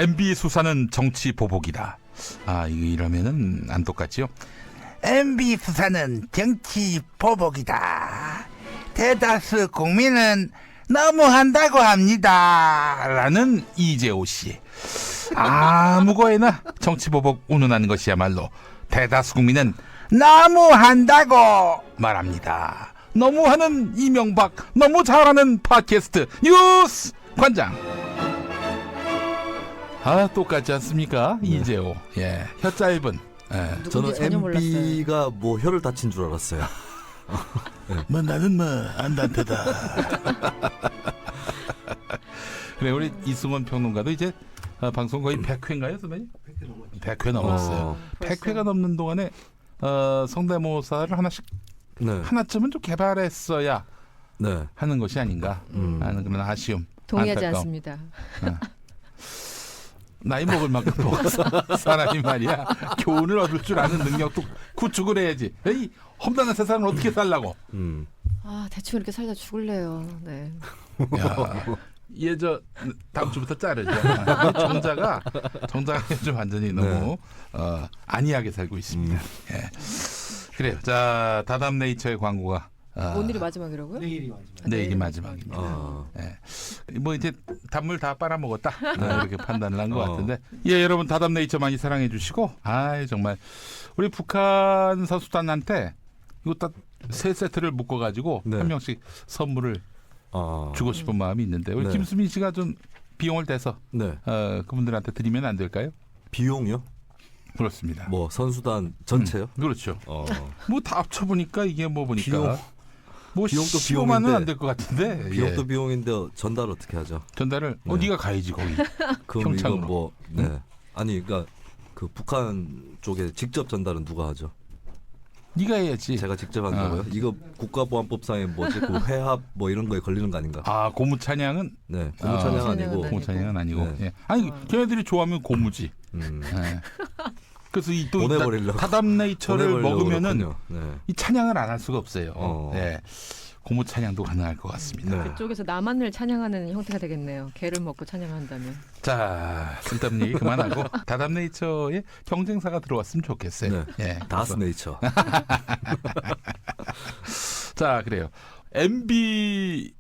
MB 수사는 정치 보복이다. 아, 이러면은 안 똑같지요? MB 수사는 정치 보복이다. 대다수 국민은 너무한다고 합니다. 라는 이재호 씨. 아무 거에나 정치 보복 운운하는 것이야말로 대다수 국민은 너무한다고 말합니다. 너무하는 이명박, 너무 잘하는 팟캐스트 뉴스 관장. 아, 똑같지 않습니까? 이재호. 예, 혀 짧은. 예. 누군지 저는 전혀 몰랐어요. MB가 뭐 혀를 다친 줄 알았어요. 뭐 나는 뭐 안단테다. 그래, 우리 이승원 평론가도 이제 방송 거의 100회인가요, 선배님? 100회 넘었어요. 100회가 넘는 동안에 성대모사를 하나씩 네. 하나쯤은 좀 개발했어야 네. 하는 것이 아닌가 하는 그런 아쉬움. 동의하지 안타까움. 않습니다. 나이 먹을 만큼 먹어서 사람이 말이야 교훈을 얻을 줄 아는 능력도 구축을 해야지. 이 험난한 세상을 어떻게 살라고. 아 대충 이렇게 살다 죽을래요. 네. 야, 얘 저 다음 주부터 자르죠. 정자가 요즘 완전히 너무 안이하게 살고 있습니다. 예. 그래요. 자, 다담 네이처의 광고가 오늘이 마지막이라고요? 내일이 마지막입니다. 예. 뭐 이제 단물 다 빨아먹었다 이렇게 판단을 한 것 같은데, 예, 여러분 다담 네이처 많이 사랑해 주시고, 아 정말 우리 북한 선수단한테 이거 딱 세 세트를 묶어가지고 네. 한 명씩 선물을 주고 싶은 마음이 있는데 우리 네. 김수민 씨가 좀 비용을 대서 네. 그분들한테 드리면 안 될까요? 비용요? 그렇습니다. 뭐 선수단 전체요? 그렇죠. 어. 뭐 다 합쳐보니까 이게 뭐 보니까 비용. 뭐 비용도 15만 원 비용인데. 안 될 것 같은데. 비용도 예. 비용인데 전달 어떻게 하죠? 전달을 네. 네가 가야지 거기. 그럼 이거 평창으로. 뭐 네. 아니 그러니까 그 북한 쪽에 직접 전달은 누가 하죠? 네가 해야지. 제가 직접 한다고요? 이거 국가보안법상에 뭐지? 그 회합 뭐 이런 거에 걸리는 거 아닌가? 아, 고무 찬양은 네. 고무찬양 찬양은 아니고. 아니고. 고무 찬양은 아니고. 네. 예. 아니 걔네들이 좋아하면 고무지. 음. 예. 그래서 이 또 보내버리려고. 다담 네이처를 보내버리려고 먹으면은 그렇군요. 네. 이 찬양을 안 할 수가 없어요. 어. 예. 고무 찬양도 가능할 것 같습니다. 네. 그쪽에서 남한을 찬양하는 형태가 되겠네요. 개를 먹고 찬양한다면. 자, 쓸데없는 얘기 그만하고 다담 네이처에 경쟁사가 들어왔으면 좋겠어요. 네. 예. 다스 네이처. 자, 그래요. MB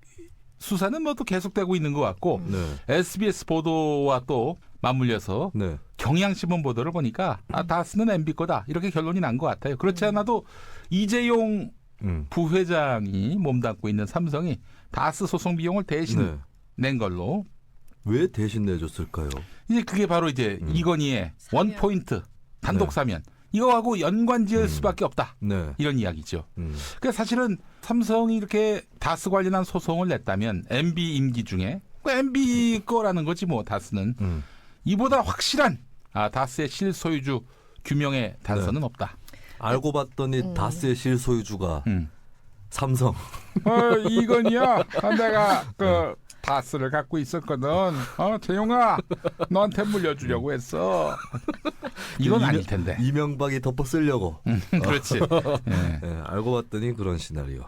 수사는 뭐 또 계속되고 있는 것 같고, 네. SBS 보도와 또 맞물려서 네. 경향신문 보도를 보니까 다스는 MB 거다 이렇게 결론이 난 것 같아요. 그렇지 않아도 이재용 부회장이 몸담고 있는 삼성이 다스 소송 비용을 대신 네. 낸 걸로, 왜 대신 내줬을까요? 이제 그게 바로 이제 이건희의 사면. 원포인트 단독 네. 사면, 이거하고 연관지을 수밖에 없다 네. 이런 이야기죠. 그러니까 사실은 삼성이 이렇게 다스 관련한 소송을 냈다면 MB 임기 중에 MB 거라는 거지 뭐. 다스는 이보다 확실한 다스의 실소유주 규명의 단서는 없다. 알고 봤더니 다스의 실소유주가 삼성. 이건이야. 내가 그 다스를 갖고 있었거든. 재용아, 너한테 물려주려고 했어. 이건 아닐 텐데. 이명박이 덮어 쓰려고. 그렇지. 예. 네, 알고 봤더니 그런 시나리오.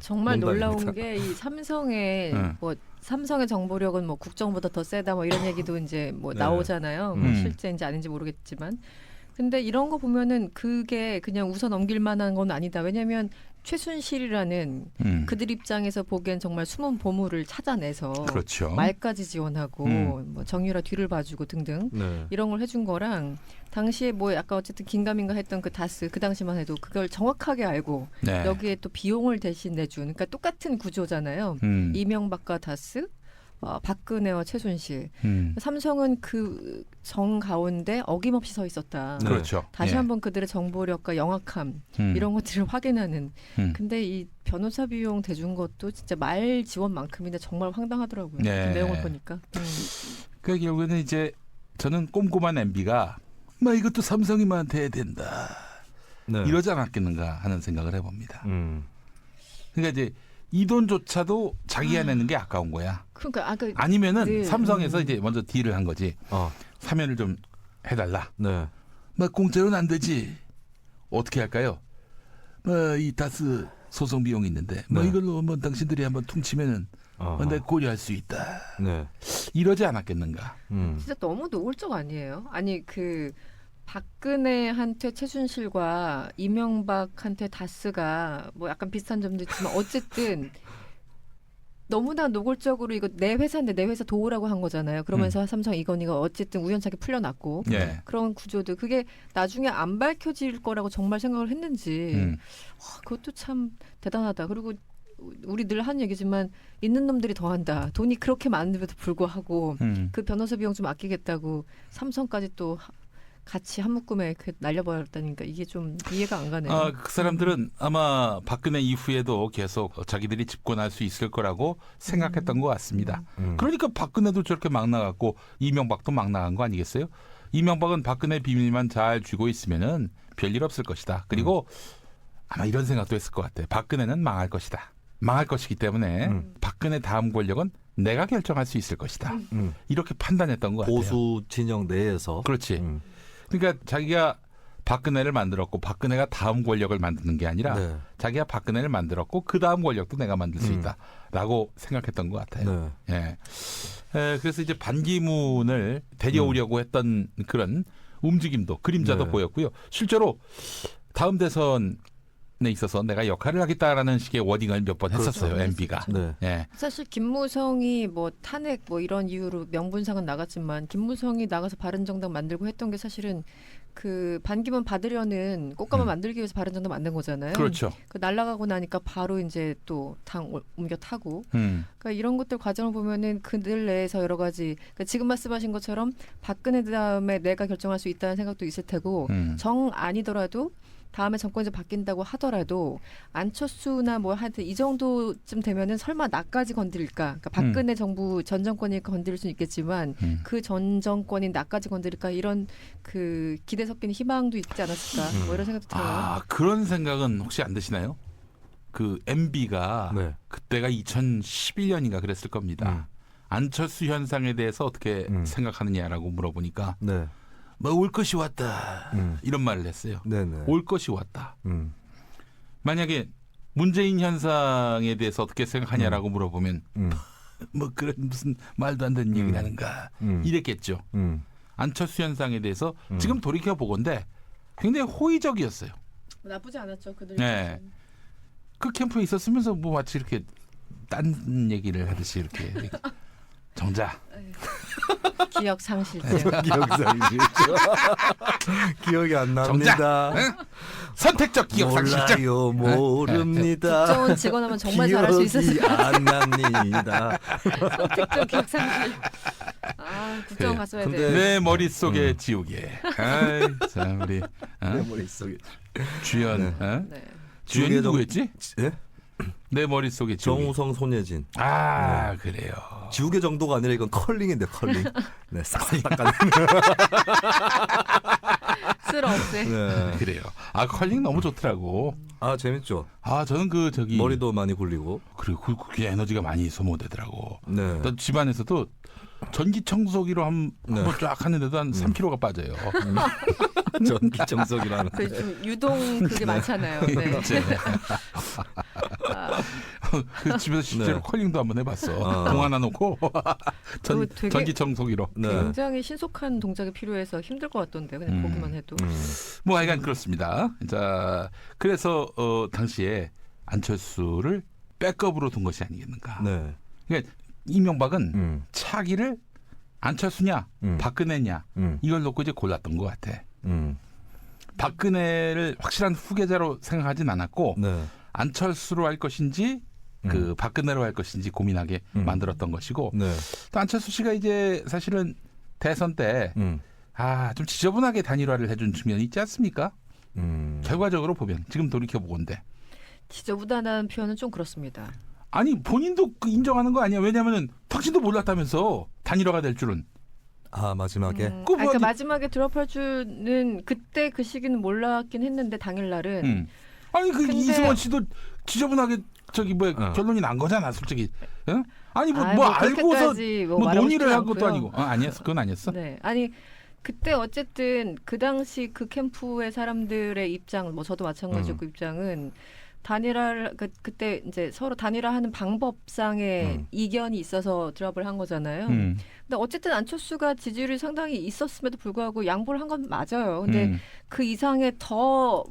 정말 농담입니다. 놀라운 게 이 삼성의 응. 뭐 삼성의 정보력은 뭐 국정보다 더 세다 뭐 이런 얘기도 이제 뭐 네. 나오잖아요. 뭐 실제인지 아닌지 모르겠지만. 근데 이런 거 보면은 그게 그냥 웃어 넘길 만한 건 아니다. 왜냐하면 최순실이라는 그들 입장에서 보기엔 정말 숨은 보물을 찾아내서 그렇죠. 말까지 지원하고 뭐 정유라 뒤를 봐주고 등등 네. 이런 걸 해준 거랑 당시에 뭐 약간 어쨌든 긴가민가 했던 그 다스 그 당시만 해도 그걸 정확하게 알고 네. 여기에 또 비용을 대신 내준 그러니까 똑같은 구조잖아요. 이명박과 다스, 박근혜와 최순실. 삼성은 그 정 가운데 어김없이 서 있었다. 네. 그렇죠. 다시 예. 한번 그들의 정보력과 영악함 이런 것들을 확인하는. 근데 이 변호사 비용 대준 것도 진짜 말 지원만큼인데 정말 황당하더라고요. 네. 그 내용을 보니까. 그 결국에는 이제 저는 꼼꼼한 MB가 뭐 이것도 삼성이만 돼야 된다. 네. 이러지 않았겠는가 하는 생각을 해봅니다. 그러니까 이제 이 돈조차도 자기가 내는 게 아까운 거야. 그러니까 아니면은 네. 삼성에서 이제 먼저 딜을 한 거지. 사면을 좀 해달라. 네. 뭐 공짜로는 안 되지. 어떻게 할까요? 뭐 이 다스 소송 비용이 있는데 뭐 네. 이걸로 한번 당신들이 한번 퉁치면은 근데 고려할 수 있다. 네. 이러지 않았겠는가. 진짜 너무 노골적 아니에요? 아니 그 박근혜한테 최순실과 이명박한테 다스가 뭐 약간 비슷한 점도 있지만 어쨌든 너무나 노골적으로 이거 내 회사인데 내 회사 도우라고 한 거잖아요. 그러면서 삼성 이건희가 어쨌든 우연찮게 풀려났고 예. 그런 구조도 그게 나중에 안 밝혀질 거라고 정말 생각을 했는지 그것도 참 대단하다. 그리고 우리 늘 하는 얘기지만 있는 놈들이 더한다. 돈이 그렇게 많은데도 불구하고 그 변호사 비용 좀 아끼겠다고 삼성까지 또 같이 한 묶음에 날려버렸다니까 이게 좀 이해가 안 가네요. 그 사람들은 아마 박근혜 이후에도 계속 자기들이 집권할 수 있을 거라고 생각했던 것 같습니다. 그러니까 박근혜도 저렇게 막 나갔고 이명박도 막 나간 거 아니겠어요? 이명박은 박근혜 비밀만 잘 쥐고 있으면은 별일 없을 것이다. 그리고 아마 이런 생각도 했을 것 같아요. 박근혜는 망할 것이다. 망할 것이기 때문에 박근혜 다음 권력은 내가 결정할 수 있을 것이다. 이렇게 판단했던 것 같아요. 보수 진영 내에서. 그렇지. 그러니까 자기가 박근혜를 만들었고 박근혜가 다음 권력을 만드는 게 아니라 네. 자기가 박근혜를 만들었고 그 다음 권력도 내가 만들 수 있다라고 생각했던 것 같아요. 네. 그래서 이제 반기문을 데려오려고 했던 그런 움직임도 그림자도 네. 보였고요. 실제로 다음 대선에 있어서 내가 역할을 하겠다라는 식의 워딩을 몇 번 했었어요. 그렇죠. MB가. 네. 예. 사실 김무성이 뭐 탄핵 뭐 이런 이유로 명분상은 나갔지만 김무성이 나가서 바른정당 만들고 했던 게 사실은 그 반기문 받으려는 꽃가마 만들기 위해서 바른정당 만든 거잖아요. 그렇죠. 그 날아가고 나니까 바로 이제 또 당 옮겨 타고. 음. 그러니까 이런 것들 과정을 보면은 그들 내에서 여러 가지 그러니까 지금 말씀하신 것처럼 박근혜 다음에 내가 결정할 수 있다는 생각도 있을 테고 정 아니더라도 다음에 정권이 좀 바뀐다고 하더라도 안철수나 뭐 하여튼 이 정도쯤 되면은 설마 나까지 건드릴까? 그러니까 박근혜 정부 전 정권이 건드릴 수는 있겠지만 그 전 정권이 나까지 건드릴까? 이런 그 기대 섞인 희망도 있지 않았을까? 뭐 이런 생각도 들어요. 그런 생각은 혹시 안 드시나요? 그 MB가 네. 그때가 2011년인가 그랬을 겁니다. 안철수 현상에 대해서 어떻게 생각하느냐라고 물어보니까 네. 뭐 올 것이 왔다 이런 말을 했어요. 네네. 올 것이 왔다. 만약에 문재인 현상에 대해서 어떻게 생각하냐라고 물어보면 뭐 그런 무슨 말도 안 되는 얘기를 하는가 이랬겠죠. 안철수 현상에 대해서 지금 돌이켜 보건대 굉장히 호의적이었어요. 나쁘지 않았죠 그들. 네. 그 캠프에 있었으면서 뭐 마치 이렇게 딴 얘기를 하듯이 이렇게 정자. 기억 상실증. 기억상실증. 기억이 안 납니다. 응? 선택적 기억 상실증. 몰라요, 모릅니다. 국정원 직원하면 정말 잘할 수 있었어요. 기억이 안 납니다. 선택적 기억 상실. 국정원 그래. 갔어야 근데 돼. 내 머릿속에 지우개. 아이, 참 우리 내 머릿속에. 주연. 네. 네. 주연이 지우개 누구였지? 예? 내 머릿속에 지우개. 정우성, 손예진. 그래요. 지우개 정도가 아니라 이건 컬링인데 컬링. 네, 싹싹 닦아내. 쓸어 없애. 네. 그래요. 컬링 너무 좋더라고. 아 재밌죠. 저는 그 저기 머리도 많이 굴리고. 그리고 그게 에너지가 많이 소모되더라고. 네. 또 집안에서도 전기 청소기로 한번 쫙 하는데도 한 3kg가 빠져요. 전기 청소기라는. 좀 유동 그게 많잖아요. 네. 그치? 그 집에서 실제로 네. 컬링도 한번 해봤어. 공 하나 놓고 되게 전기 청소기로. 네. 굉장히 신속한 동작이 필요해서 힘들 것 같던데 그냥 보기만 해도. 뭐 하여간 그렇습니다. 자, 그래서 당시에 안철수를 백업으로 둔 것이 아니겠는가. 네. 그러니까 이명박은 차기를 안철수냐 박근혜냐 이걸 놓고 이제 골랐던 것 같아. 박근혜를 확실한 후계자로 생각하진 않았고 네. 안철수로 할 것인지 그 박근혜로 할 것인지 고민하게 만들었던 것이고 네. 또 안철수 씨가 이제 사실은 대선 때 좀 지저분하게 단일화를 해준 측면이 있지 않습니까? 결과적으로 보면 지금 돌이켜보건데 지저분하다는 표현은 좀 그렇습니다. 아니 본인도 인정하는 거 아니야? 왜냐하면 당신도 몰랐다면서 단일화가 될 줄은. 마지막에. 그러니까 마지막에 드롭할 줄은 그때 그 시기는 몰랐긴 했는데 당일날은. 아니 그 근데- 이승원 씨도 지저분하게 결론이 난 거잖아, 솔직히. 응? 아니 뭐 알고서 그렇게까지 뭐 말하고 논의를 싶진 한 것도 않고요. 아니고. 아니었어, 그건 아니었어. 네, 아니 그때 어쨌든 그 당시 그 캠프의 사람들의 입장, 뭐 저도 마찬가지였고 입장은 단일화를 그때 이제 서로 단일화하는 방법상의 이견이 있어서 드랍을 한 거잖아요. 근데 어쨌든 안철수가 지지율이 상당히 있었음에도 불구하고 양보를 한 건 맞아요. 근데 그 이상의 더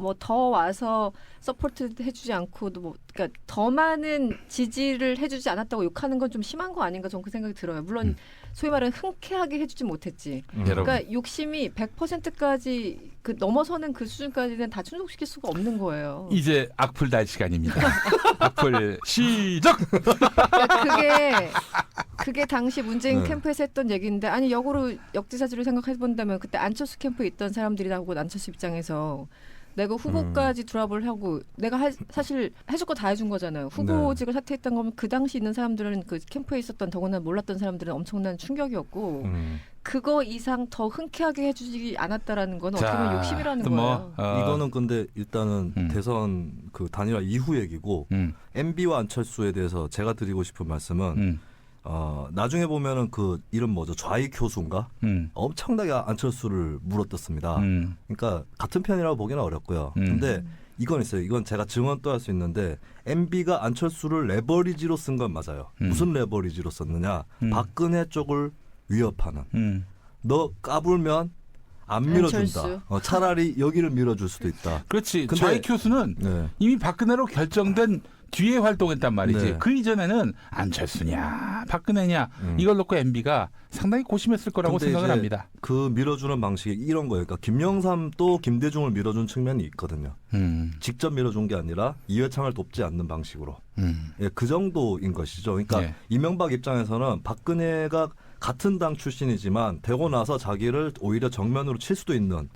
와서 서포트 해주지 않고도 뭐 그러니까 더 많은 지지를 해주지 않았다고 욕하는 건 좀 심한 거 아닌가 저는 그 생각이 들어요. 물론 소위 말하는 흔쾌하게 해주지 못했지. 그러니까 욕심이 100%까지 그 넘어서는 그 수준까지는 다 충족시킬 수가 없는 거예요. 이제 악플 달 시간입니다. 악플 시작. 그러니까 그게 당시 문재인 캠프에서 했던 얘기인데 아니 역지사지로 생각해 본다면 그때 안철수 캠프에 있던 사람들이라고 안철수 입장에서 내가 후보까지 드랍을 하고 내가 사실 해줄 거 다 해준 거잖아요. 후보직을 사퇴했던 거면 그 당시 있는 사람들은 그 캠프에 있었던 더구나 몰랐던 사람들은 엄청난 충격이었고 그거 이상 더 흔쾌하게 해주지 않았다라는 건 어떻게 보면 욕심이라는 거예요. 이거는 근데 일단은 대선 그 단일화 이후 얘기고 MB와 안철수에 대해서 제가 드리고 싶은 말씀은 나중에 보면은 그 이름 뭐죠? 좌익효수인가? 엄청나게 안철수를 물어뜯습니다. 그러니까 같은 편이라고 보기는 어렵고요. 근데 이건 있어요. 이건 제가 증언 또 할 수 있는데 MB가 안철수를 레버리지로 쓴 건 맞아요. 무슨 레버리지로 썼느냐? 박근혜 쪽을 위협하는. 너 까불면 안 밀어준다. 차라리 여기를 밀어줄 수도 있다. 그렇지. 좌익효수는 이미 박근혜로 결정된 뒤에 활동했단 말이지. 네. 그 이전에는 안철수냐 박근혜냐 이걸 놓고 MB가 상당히 고심했을 거라고 생각을 합니다. 그 밀어주는 방식이 이런 거예요. 그러니까 김영삼도 김대중을 밀어준 측면이 있거든요. 직접 밀어준 게 아니라 이회창을 돕지 않는 방식으로. 예, 그 정도인 것이죠. 그러니까 이명박 입장에서는 박근혜가 같은 당 출신이지만 되고 나서 자기를 오히려 정면으로 칠 수도 있는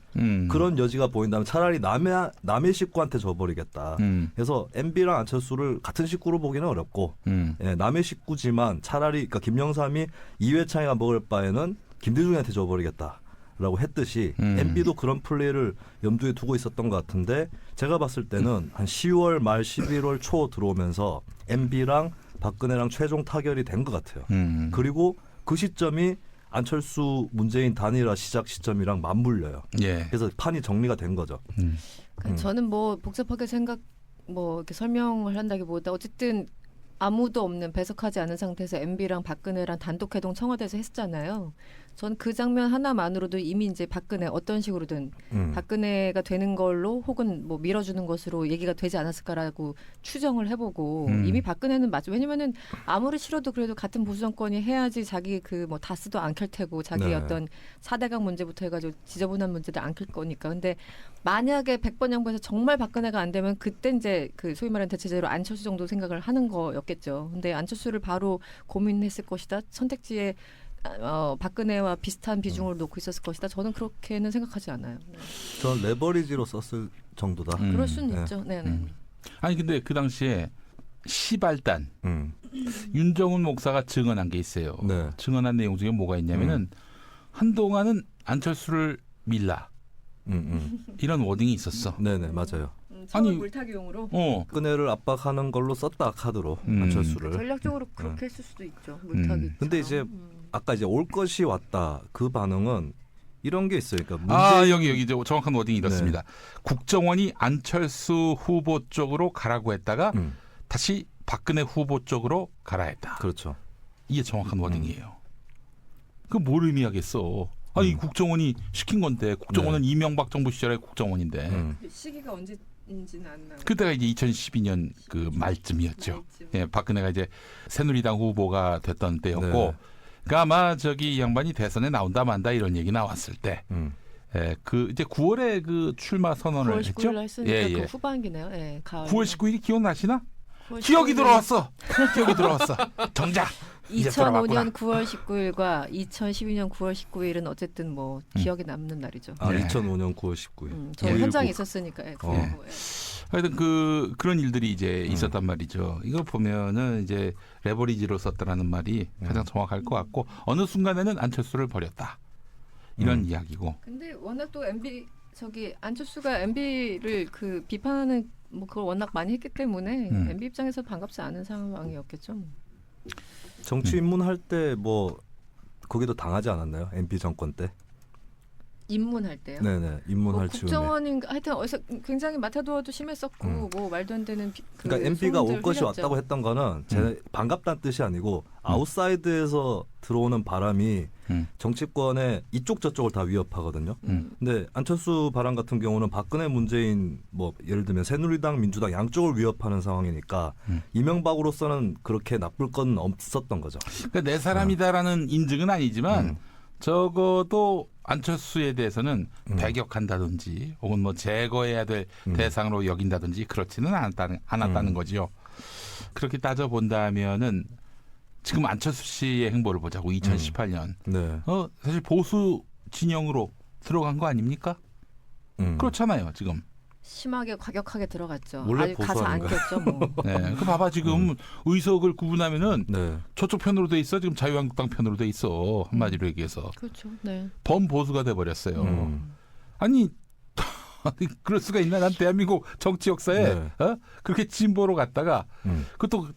그런 여지가 보인다면 차라리 남의 식구한테 줘버리겠다. 그래서 MB랑 안철수를 같은 식구로 보기는 어렵고 예, 남의 식구지만 차라리 그러니까 김영삼이 이회창이가 먹을 바에는 김대중한테 줘버리겠다라고 했듯이 MB도 그런 플레이를 염두에 두고 있었던 것 같은데 제가 봤을 때는 한 10월 말 11월 초 들어오면서 MB랑 박근혜랑 최종 타결이 된 것 같아요. 그리고 그 시점이 안철수 문재인 단일화 시작 시점이랑 맞물려요. 예. 그래서 판이 정리가 된 거죠. 저는 뭐 복잡하게 이렇게 설명을 한다기보다 어쨌든 아무도 없는 배석하지 않은 상태에서 MB랑 박근혜랑 단독 회동 청와대에서 했잖아요. 전 그 장면 하나만으로도 이미 이제 박근혜 어떤 식으로든 박근혜가 되는 걸로 혹은 뭐 밀어주는 것으로 얘기가 되지 않았을까라고 추정을 해보고 이미 박근혜는 맞죠. 왜냐면은 아무리 싫어도 그래도 같은 보수 정권이 해야지 자기 그 뭐 다스도 안 켤 테고 자기 어떤 4대강 문제부터 해가지고 지저분한 문제들 안 켤 거니까. 근데 만약에 100번 양보해서 정말 박근혜가 안 되면 그때 이제 그 소위 말하는 대체제로 안철수 정도 생각을 하는 거였겠죠. 근데 안철수를 바로 고민했을 것이다. 선택지에 박근혜와 비슷한 비중을 놓고 있었을 것이다. 저는 그렇게는 생각하지 않아요. 전 레버리지로 썼을 정도다. 그럴 수는 있죠. 네네. 아니 근데 그 당시에 시발단 윤정훈 목사가 증언한 게 있어요. 네. 증언한 내용 중에 뭐가 있냐면은 한동안은 안철수를 밀라 이런 워딩이 있었어. 네네 맞아요. 아니 물타기용으로 박근혜를 압박하는 걸로 썼다 카드로 안철수를. 전략적으로 그렇게 했을 수도 있죠. 물타기. 근데 이제 아까 이제 올 것이 왔다 그 반응은 이런 게 있어요. 그러니까 여기 이제 정확한 워딩이 이렇습니다. 국정원이 안철수 후보 쪽으로 가라고 했다가 다시 박근혜 후보 쪽으로 가라 했다. 그렇죠. 이게 정확한 워딩이에요. 그 뭘 의미하겠어? 아니 국정원이 시킨 건데 국정원은 이명박 정부 시절의 국정원인데 시기가 언제인지는 안 나와요. 그때가 이제 2012년 그 말쯤이었죠. 예, 박근혜가 이제 새누리당 후보가 됐던 때였고, 그러니까 아마 이 양반이 대선에 나온다 만다 이런 얘기 나왔을 때, 예, 그 이제 9월에 그 출마 선언을 9월 19일 날 했죠. 했으니까 그 후반기네요. 예, 가을. 9월 19일이 기억나시나? 기억이 들어왔어. 기억이 들어왔어. 정작. 2005년 9월 19일과 2012년 9월 19일은 어쨌든 뭐 기억에 남는 날이죠. 2005년 9월 19일. 저 현장에 있었으니까. 하여튼 그런 일들이 이제 있었단 말이죠. 이걸 보면은 이제 레버리지로 썼다라는 말이 가장 정확할 것 같고 어느 순간에는 안철수를 버렸다. 이런 이야기고. 근데 워낙 또 안철수가 MB를 그 비판하는 뭐 그걸 워낙 많이 했기 때문에 MB 입장에서 반갑지 않은 상황이었겠죠. 정치 입문할 때 뭐 거기도 당하지 않았나요? MB 정권 때? 입문할 때요. 네네 입문할 즈음에. 국정원인 하여튼 어디서 굉장히 맡아두어도 심했었고 뭐 말도 안 되는 그러니까 MB가 올 것이 왔다고 했던 거는 제 반갑다는 뜻이 아니고 아웃사이드에서 들어오는 바람이 정치권의 이쪽 저쪽을 다 위협하거든요. 근데 안철수 바람 같은 경우는 박근혜 문재인 뭐 예를 들면 새누리당 민주당 양쪽을 위협하는 상황이니까 이명박으로서는 그렇게 나쁠 건 없었던 거죠. 그러니까 내 사람이다라는 인증은 아니지만 적어도 안철수에 대해서는 배격한다든지 혹은 뭐 제거해야 될 대상으로 여긴다든지 그렇지는 않았다는 거지요. 그렇게 따져본다면은 지금 안철수 씨의 행보를 보자고 2018년 네. 사실 보수 진영으로 들어간 거 아닙니까? 그렇잖아요 지금. 심하게 과격하게 들어갔죠. 원래 아직 가서 보수 안겼죠. 뭐. 네, 그 봐봐 지금 의석을 구분하면은 네. 저쪽 편으로 돼 있어 지금 자유한국당 편으로 돼 있어 한마디로 얘기해서 그렇죠. 네. 범보수가 돼 버렸어요. 아니 그럴 수가 있나? 난 대한민국 정치 역사에 네. 그렇게 진보로 갔다가 그것도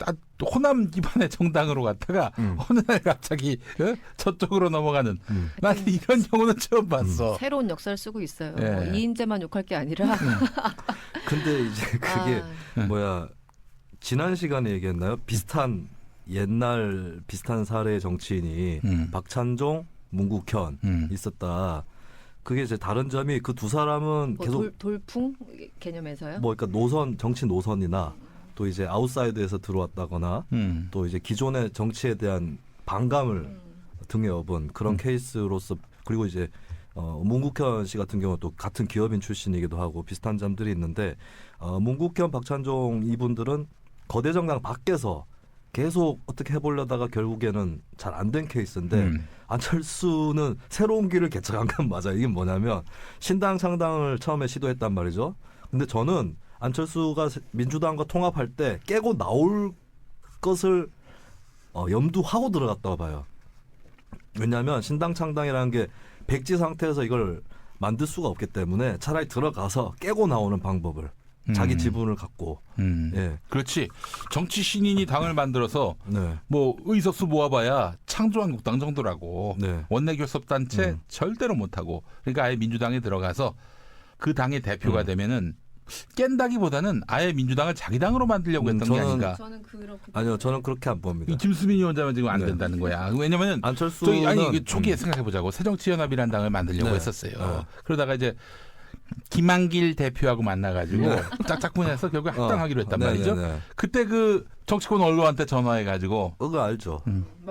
호남 기반의 정당으로 갔다가 어느 날 갑자기 저쪽으로 넘어가는 나는 이런 경우는 처음 봤어. 새로운 역사를 쓰고 있어요. 예. 뭐 이인재만 욕할 게 아니라. 근데 이제 그게 뭐야 지난 시간에 얘기했나요? 비슷한 옛날 비슷한 사례의 정치인이 박찬종, 문국현 있었다. 그게 이제 다른 점이 그 두 사람은 뭐 계속 돌풍 개념에서요? 뭐 그러니까 노선 정치 노선이나 또 이제 아웃사이드에서 들어왔다거나 또 이제 기존의 정치에 대한 반감을 등에 업은 그런 케이스로서 그리고 이제 문국현 씨 같은 경우는 또 같은 기업인 출신이기도 하고 비슷한 점들이 있는데 문국현, 박찬종 이분들은 거대 정당 밖에서 계속 어떻게 해보려다가 결국에는 잘 안 된 케이스인데 안철수는 새로운 길을 개척한 건 맞아요. 이게 뭐냐면 신당 창당을 처음에 시도했단 말이죠. 근데 저는 안철수가 민주당과 통합할 때 깨고 나올 것을 염두하고 들어갔다고 봐요. 왜냐하면 신당 창당이라는 게 백지 상태에서 이걸 만들 수가 없기 때문에 차라리 들어가서 깨고 나오는 방법을 자기 지분을 갖고 예. 그렇지. 정치 신인이 당을 만들어서 네. 뭐 의석수 모아봐야 창조한국당 정도라고. 네. 원내교섭단체 절대로 못하고. 그러니까 아예 민주당에 들어가서 그 당의 대표가 되면은 깬다기보다는 아예 민주당을 자기 당으로 만들려고 했던 게 아닌가. 저는 그렇게 아니요, 저는 그렇게 안 봅니다. 이 김수민 위원장은 지금 안 네. 된다는 거야. 왜냐면은 안철수는 아니 초기에 생각해 보자고 새정치연합이라는 당을 만들려고 네. 했었어요. 네. 그러다가 이제 김한길 대표하고 만나가지고 네. 짝짝꿍해서 결국 합당하기로 했단 네, 말이죠. 네, 네. 그때 그 정치권 언론한테 전화해가지고 그거 알죠.